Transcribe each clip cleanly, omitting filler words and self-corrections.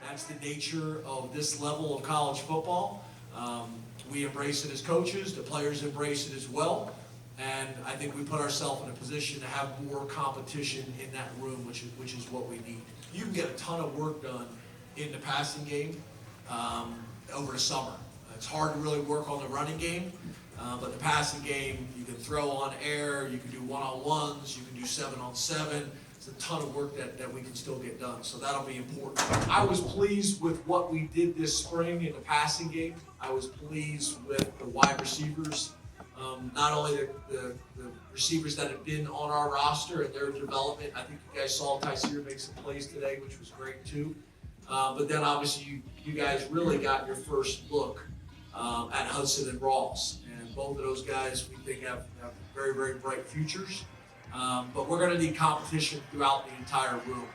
That's the nature of this level of college football. We embrace it as coaches, the players embrace it as well, and I think we put ourselves in a position to have more competition in that room, which is what we need. You can get a ton of work done in the passing game over the summer. It's hard to really work on the running game, but the passing game, you can throw on air, you can do one-on-ones, you can do 7-on-7. It's a ton of work that we can still get done, so that'll be important. I was pleased with what we did this spring in the passing game. I was pleased with the wide receivers, not only the receivers that have been on our roster and their development. I think you guys saw Tyseer make some plays today, which was great too. But then obviously you guys really got your first look at Hudson and Ross, and both of those guys we think have very, very bright futures. But we're going to need competition throughout the entire room.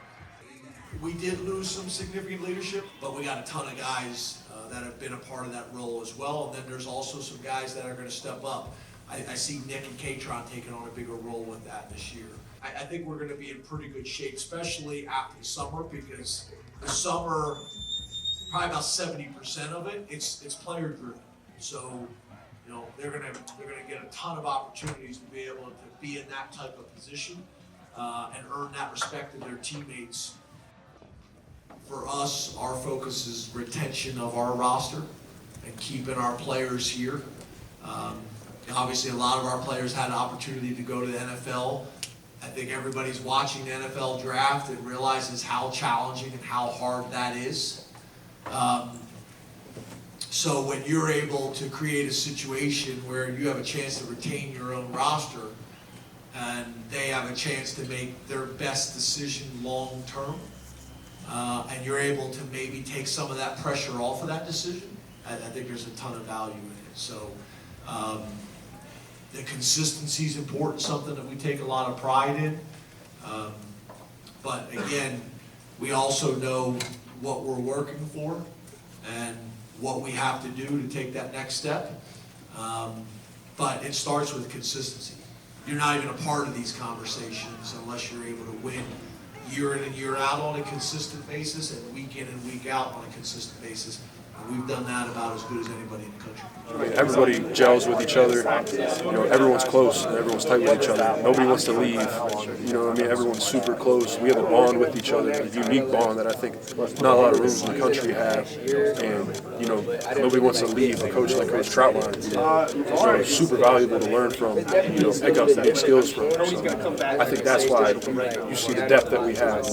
We did lose some significant leadership, but we got a ton of guys that have been a part of that role as well. And then there's also some guys that are going to step up. I see Nick and Katron taking on a bigger role with that this year. I think we're going to be in pretty good shape, especially after the summer, because the summer, probably about 70% of it, it's player driven. So, you know, they're gonna get a ton of opportunities to be able to be in that type of position and earn that respect of their teammates. For us, our focus is retention of our roster and keeping our players here. Obviously, a lot of our players had an opportunity to go to the NFL. I think everybody's watching the NFL draft and realizes how challenging and how hard that is. So when you're able to create a situation where you have a chance to retain your own roster and they have a chance to make their best decision long term, and you're able to maybe take some of that pressure off of that decision, I think there's a ton of value in it. So the consistency is important, something that we take a lot of pride in. But again, we also know what we're working for and what we have to do to take that next step. But it starts with consistency. You're not even a part of these conversations unless you're able to win year in and year out on a consistent basis and week in and week out on a consistent basis. And we've done that about as good as anybody in the country. I mean, everybody gels with each other. You know, everyone's close and everyone's tight with each other. Nobody wants to leave. You know what I mean? Everyone's super close. We have a bond with each other, a unique bond that I think not a lot of rooms in the country have. And, you know, nobody wants to leave a coach like Coach Troutline. So it's super valuable to learn from, you know, pick up and get skills from. So I think that's why you see the depth that we have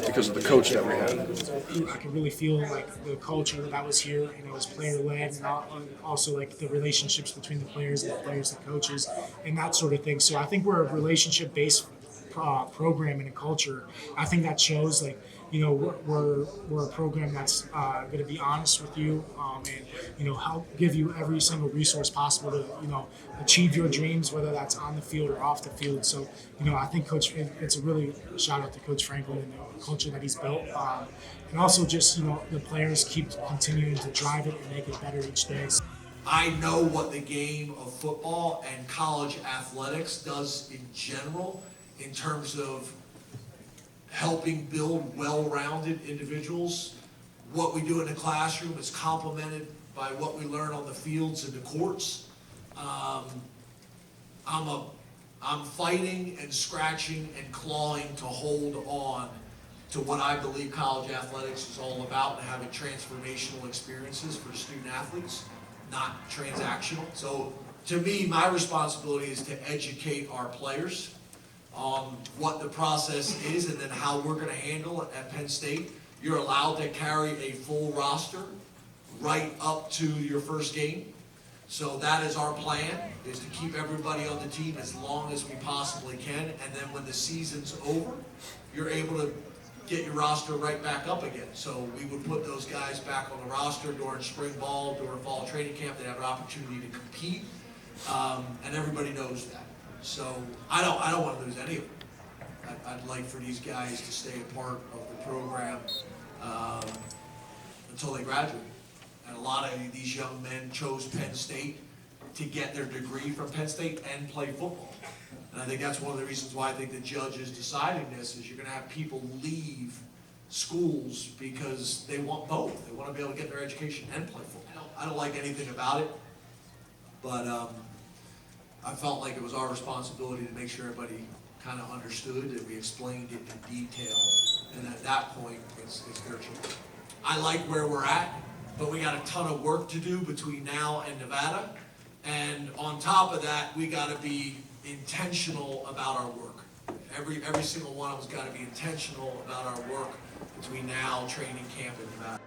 because of the coach that we have. I can really feel like the culture that was here, you know, is player-led, and also like the relationships between the players and coaches and that sort of thing. So I think we're a relationship-based program and a culture. I think that shows, like, you know, we're a program that's going to be honest with you and, you know, help give you every single resource possible to, you know, achieve your dreams, whether that's on the field or off the field. So, you know, I think it's a really shout out to Coach Franklin and the culture that he's built. And also just, you know, the players keep continuing to drive it and make it better each day. I know what the game of football and college athletics does in general in terms of helping build well-rounded individuals. What we do in the classroom is complemented by what we learn on the fields and the courts. I'm fighting and scratching and clawing to hold on to what I believe college athletics is all about, and having transformational experiences for student athletes, not transactional. So to me, my responsibility is to educate our players on what the process is and then how we're going to handle it at Penn State. You're allowed to carry a full roster right up to your first game. So that is our plan, is to keep everybody on the team as long as we possibly can. And then when the season's over, you're able to get your roster right back up again. So we would put those guys back on the roster during spring ball, during fall training camp. They have an opportunity to compete, and everybody knows that. So I don't want to lose any of them. I'd like for these guys to stay a part of the program until they graduate. And a lot of these young men chose Penn State to get their degree from Penn State and play football. And I think that's one of the reasons why I think the judge is deciding this, is you're going to have people leave schools because they want both. They want to be able to get their education and play football. I don't like anything about it, but I felt like it was our responsibility to make sure everybody kind of understood, that we explained it in detail, and at that point, it's their choice. I like where we're at, but we got a ton of work to do between now and Nevada, and on top of that, we got to be intentional about our work. Every single one of us got to be intentional about our work between now, training camp, and Nevada.